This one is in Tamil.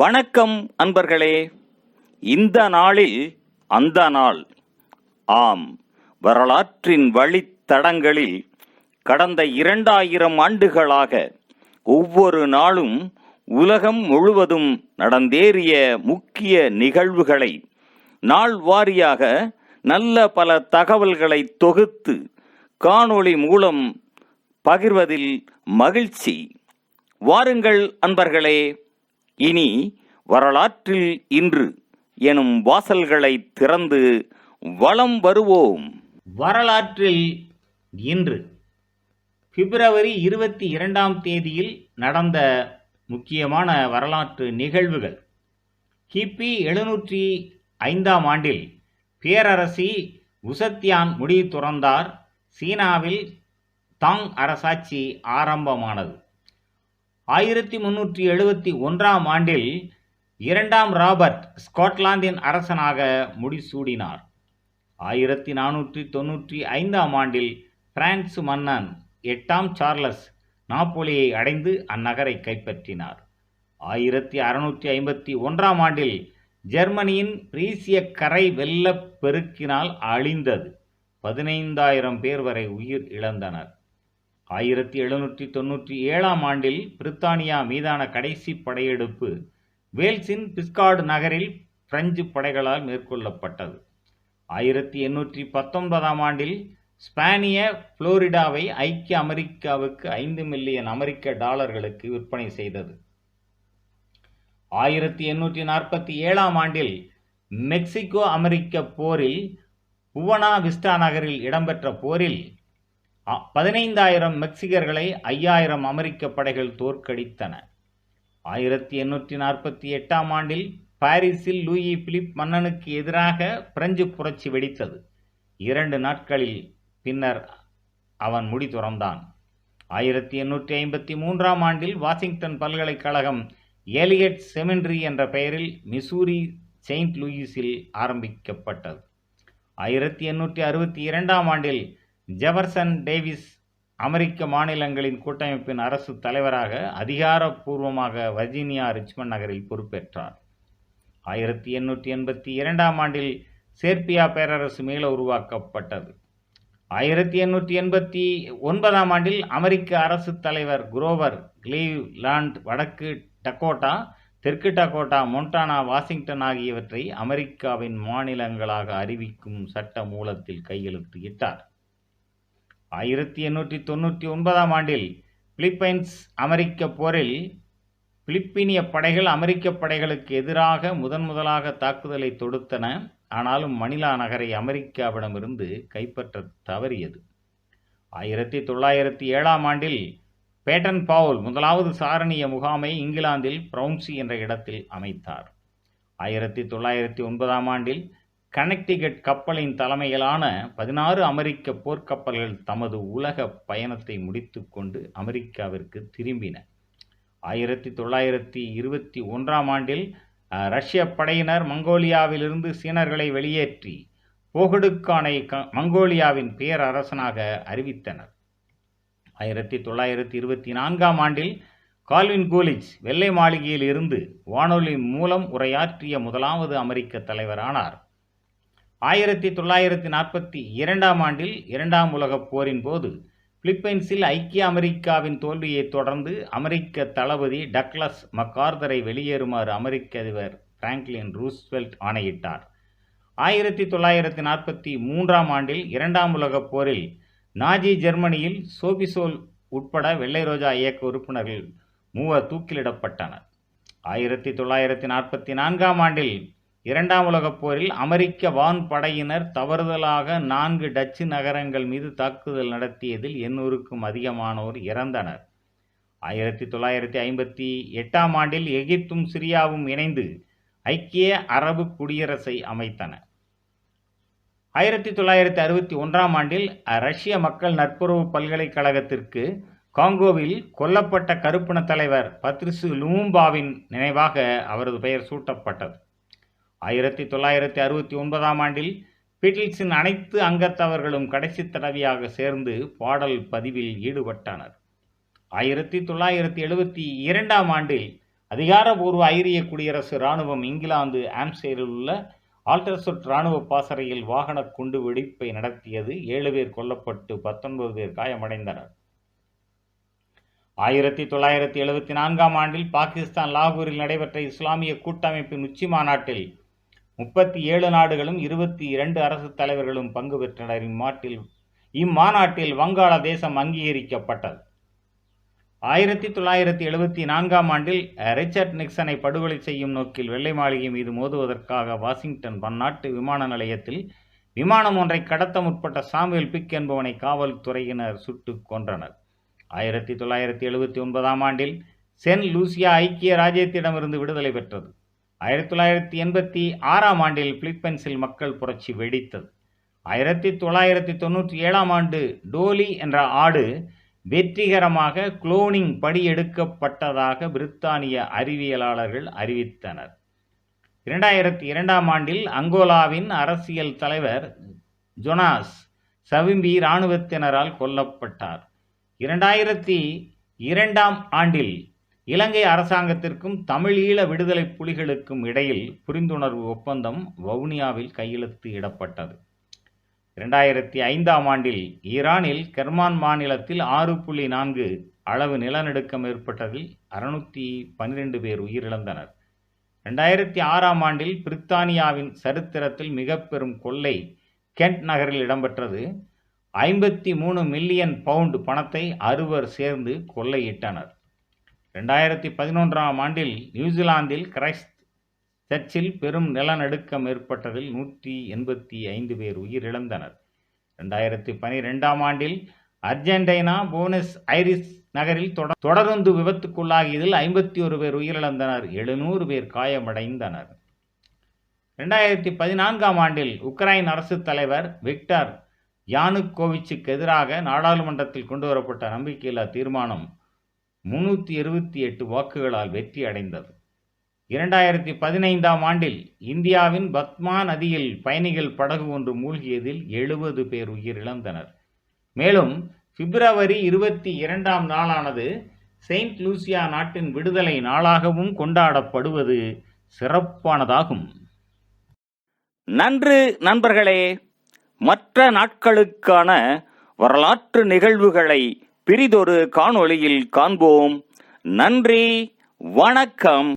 வணக்கம் அன்பர்களே. இந்த நாளில் அந்த நாள். ஆம், வரலாற்றின் வழித்தடங்களில் கடந்த 2000 ஆண்டுகளாக ஒவ்வொரு நாளும் உலகம் முழுவதும் நடந்தேறிய முக்கிய நிகழ்வுகளை நாள் வாரியாக நல்ல பல தகவல்களை தொகுத்து காணொளி மூலம் பகிர்வதில் மகிழ்ச்சி. வாருங்கள் அன்பர்களே, இனி வரலாற்றில் இன்று எனும் வாசல்களை திறந்து வலம் வருவோம். வரலாற்றில் இன்று பிப்ரவரி 22ஆம் தேதியில் நடந்த முக்கியமான வரலாற்று நிகழ்வுகள். கிபி 705ஆம் ஆண்டில் பேரரசி உசத்தியான் முடி துறந்தார். சீனாவில் தாங் அரசாட்சி ஆரம்பமானது. 1371ஆம் ஆண்டில் 2ஆம் ராபர்ட் ஸ்காட்லாந்தின் அரசனாக முடிசூடினார். 1495ஆம் ஆண்டில் பிரான்ஸ் மன்னன் 8ஆம் சார்லஸ் நாப்போலியை அடைந்து அந்நகரை கைப்பற்றினார். 1651ஆம் ஆண்டில் ஜெர்மனியின் பிரீசிய கரை வெள்ளப் பெருக்கினால் அழிந்தது. 15,000 பேர் வரை உயிர் இழந்தனர். 1797ஆம் ஆண்டில் பிரித்தானியா மீதான கடைசி படையெடுப்பு வேல்ஸின் பிஸ்கார்டு நகரில் பிரெஞ்சு படைகளால் மேற்கொள்ளப்பட்டது. 1819ஆம் ஆண்டில் ஸ்பானிய புளோரிடாவை ஐக்கிய அமெரிக்காவுக்கு 5 மில்லியன் அமெரிக்க டாலர்களுக்கு விற்பனை செய்தது. 1847ஆம் ஆண்டில் மெக்சிகோ அமெரிக்க போரில் புவனா விஸ்டா நகரில் இடம்பெற்ற போரில் 15,000 மெக்சிகர்களை 5,000 அமெரிக்க படைகள் தோற்கடித்தன. 1848ஆம் ஆண்டில் பாரிஸில் லூயி பிலிப் மன்னனுக்கு எதிராக பிரெஞ்சு புரட்சி வெடித்தது. 2 நாட்களில் பின்னர் அவன் முடி துறந்தான். 1853ஆம் ஆண்டில் வாஷிங்டன் பல்கலைக்கழகம் எலியட் செமினரி என்ற பெயரில் மிசூரி செயின்ட் லூயிஸில் ஆரம்பிக்கப்பட்டது. 1862ஆம் ஆண்டில் ஜெஃபர்சன் டேவிஸ் அமெரிக்க மாநிலங்களின் கூட்டமைப்பின் அரசு தலைவராக அதிகாரப்பூர்வமாக வர்ஜீனியா ரிச்மண்ட் நகரில் பொறுப்பேற்றார். 1882ஆம் ஆண்டில் சேர்பியா பேரரசு மீள உருவாக்கப்பட்டது. 1889ஆம் ஆண்டில் அமெரிக்க அரசு தலைவர் குரோவர் கிளீவ்லாண்ட் வடக்கு டகோட்டா, தெற்கு டகோட்டா, மொன்டானா, வாஷிங்டன் ஆகியவற்றை அமெரிக்காவின் மாநிலங்களாக அறிவிக்கும் சட்ட மூலத்தில் கையெழுத்து இட்டார். 1899ஆம் ஆண்டில் பிலிப்பைன்ஸ் அமெரிக்க போரில் பிலிப்பீனிய படைகள் அமெரிக்க படைகளுக்கு எதிராக முதலாக தாக்குதலை தொடுத்தன. ஆனாலும் மணிலா நகரை அமெரிக்காவிடமிருந்து கைப்பற்ற தவறியது. 1907ஆம் ஆண்டில் பேட்டன் பவுல் முதலாவது சாரணிய முகாமை இங்கிலாந்தில் பிரவுன்சி என்ற இடத்தில் அமைத்தார். 1909ஆம் ஆண்டில் கனெக்டிகட் கப்பலின் தலைமையிலான 16 அமெரிக்க போர்க்கப்பல்கள் தமது உலக பயணத்தை முடித்து கொண்டு அமெரிக்காவிற்கு திரும்பின. 1921ஆம் ஆண்டில் ரஷ்ய படையினர் மங்கோலியாவிலிருந்து சீனர்களை வெளியேற்றி போகடுக்கானை மங்கோலியாவின் பேரரசனாக அறிவித்தனர். 1924ஆம் ஆண்டில் கால்வின் கூலிட்ஜ் வெள்ளை மாளிகையில் இருந்து வானொலி மூலம் உரையாற்றிய முதலாவது அமெரிக்க தலைவரானார். 1942ஆம் ஆண்டில் 2ஆம் உலகப் போரின் போது பிலிப்பைன்ஸில் ஐக்கிய அமெரிக்காவின் தோல்வியை தொடர்ந்து அமெரிக்க தளபதி டக்ளஸ் மக்கார்தரை வெளியேறுமாறு அமெரிக்க அதிபர் பிராங்க்லின் ரூஸ்வெல்ட் ஆணையிட்டார். 1943ஆம் ஆண்டில் 2ஆம் உலகப் போரில் நாஜி ஜெர்மனியில் சோபிசோல் உட்பட வெள்ளை ரோஜா இயக்க உறுப்பினர்கள் 3 தூக்கிலிடப்பட்டனர். 1944ஆம் ஆண்டில் 2ஆம் உலகப் போரில் அமெரிக்க வான்படையினர் தவறுதலாக 4 டச்சு நகரங்கள் மீது தாக்குதல் நடத்தியதில் 800க்கும் அதிகமானோர் இறந்தனர். 1958ஆம் ஆண்டில் எகிப்தும் சிரியாவும் இணைந்து ஐக்கிய அரபு குடியரசை அமைத்தன. 1961ஆம் ஆண்டில் ரஷ்ய மக்கள் நட்புறவு பல்கலைக்கழகத்திற்கு காங்கோவில் கொல்லப்பட்ட கருப்பின தலைவர் பத்ரிசு லுமும்பாவின் நினைவாக அவரது பெயர் சூட்டப்பட்டது. 1969ஆம் ஆண்டில் பீட்டில்ஸின் அனைத்து அங்கத்தவர்களும் கடைசி தடவையாக சேர்ந்து பாடல் பதிவில் ஈடுபட்டனர். 1972ஆம் ஆண்டில் அதிகாரபூர்வ ஐரிய குடியரசு இராணுவம் இங்கிலாந்து ஆம்ஸ்டரில் உள்ள ஆல்டர்சொட் இராணுவ பாசறையில் வாகன குண்டு வெடிப்பை நடத்தியது. 7 பேர் கொல்லப்பட்டு 19 பேர் காயமடைந்தனர். 1974ஆம் ஆண்டில் பாகிஸ்தான் லாகூரில் நடைபெற்ற இஸ்லாமிய கூட்டமைப்பின் உச்சி மாநாட்டில் 37 நாடுகளும் 22 அரசு தலைவர்களும் பங்கு பெற்றனர். இம்மாநாட்டில் வங்காளதேசம் அங்கீகரிக்கப்பட்டது. 1974ஆம் ஆண்டில் ரிச்சர்ட் நிக்சனை படுகொலை செய்யும் நோக்கில் வெள்ளை மாளிகை மீது மோதுவதற்காக வாஷிங்டன் பன்னாட்டு விமான நிலையத்தில் விமானம் ஒன்றை கடத்த முற்பட்ட சாமுவேல் பிக் என்பவனை காவல்துறையினர் சுட்டுக் கொன்றனர். 1979ஆம் ஆண்டில் சென்ட் லூசியா ஐக்கிய ராஜ்யத்திடமிருந்து விடுதலை பெற்றது. 1986ஆம் ஆண்டில் பிலிப்பைன்ஸில் மக்கள் புரட்சி வெடித்தது. 1997ஆம் ஆண்டு டோலி என்ற ஆடு வெற்றிகரமாக குளோனிங் படியெடுக்கப்பட்டதாக பிரித்தானிய அறிவியலாளர்கள் அறிவித்தனர். 2002ஆம் ஆண்டில் அங்கோலாவின் அரசியல் தலைவர் ஜோனாஸ் சவிம்பி இராணுவத்தினரால் கொல்லப்பட்டார். 2002ஆம் ஆண்டில் இலங்கை அரசாங்கத்திற்கும் தமிழீழ விடுதலை புலிகளுக்கும் இடையில் புரிந்துணர்வு ஒப்பந்தம் வவுனியாவில் கையெழுத்து இடப்பட்டது. 2005ஆம் ஆண்டில் ஈரானில் கெர்மான் மாநிலத்தில் 6.4 அளவு நிலநடுக்கம் ஏற்பட்டதில் 612 பேர் உயிரிழந்தனர். 2006ஆம் ஆண்டில் பிரித்தானியாவின் சரித்திரத்தில் மிக பெரும் கொள்ளை கென்ட் நகரில் இடம்பெற்றது. 53 மில்லியன் பவுண்ட் பணத்தை 6 சேர்ந்து கொள்ளையிட்டனர். 2011ஆம் ஆண்டில் நியூசிலாந்தில் கிரைஸ்ட் சர்ச்சில் பெரும் நிலநடுக்கம் ஏற்பட்டதில் 185 பேர் உயிரிழந்தனர். 2012ஆம் ஆண்டில் அர்ஜென்டினா போனஸ் ஐரிஸ் நகரில் தொடருந்து விபத்துக்குள்ளாகியதில் 51 பேர் உயிரிழந்தனர். 700 பேர் காயமடைந்தனர். 2014ஆம் ஆண்டில் உக்ரைன் அரசு தலைவர் விக்டர் யானுகோவிச்சுக்கு எதிராக நாடாளுமன்றத்தில் கொண்டுவரப்பட்ட நம்பிக்கையில்லா தீர்மானம் 328 வாக்குகளால் வெற்றி அடைந்தது. 2015ஆம் ஆண்டில் இந்தியாவின் பத்மா நதியில் பயணிகள் படகு ஒன்று மூழ்கியதில் 70 பேர் உயிரிழந்தனர். மேலும் பிப்ரவரி 22ஆம் நாளானது செயின்ட் லூசியா நாட்டின் விடுதலை நாளாகவும் கொண்டாடப்படுவது சிறப்பானதாகும். நன்று நண்பர்களே. மற்ற நாட்களுக்கான வரலாற்று நிகழ்வுகளை பிறிதொரு காணொளியில் காண்போம். நன்றி, வணக்கம்.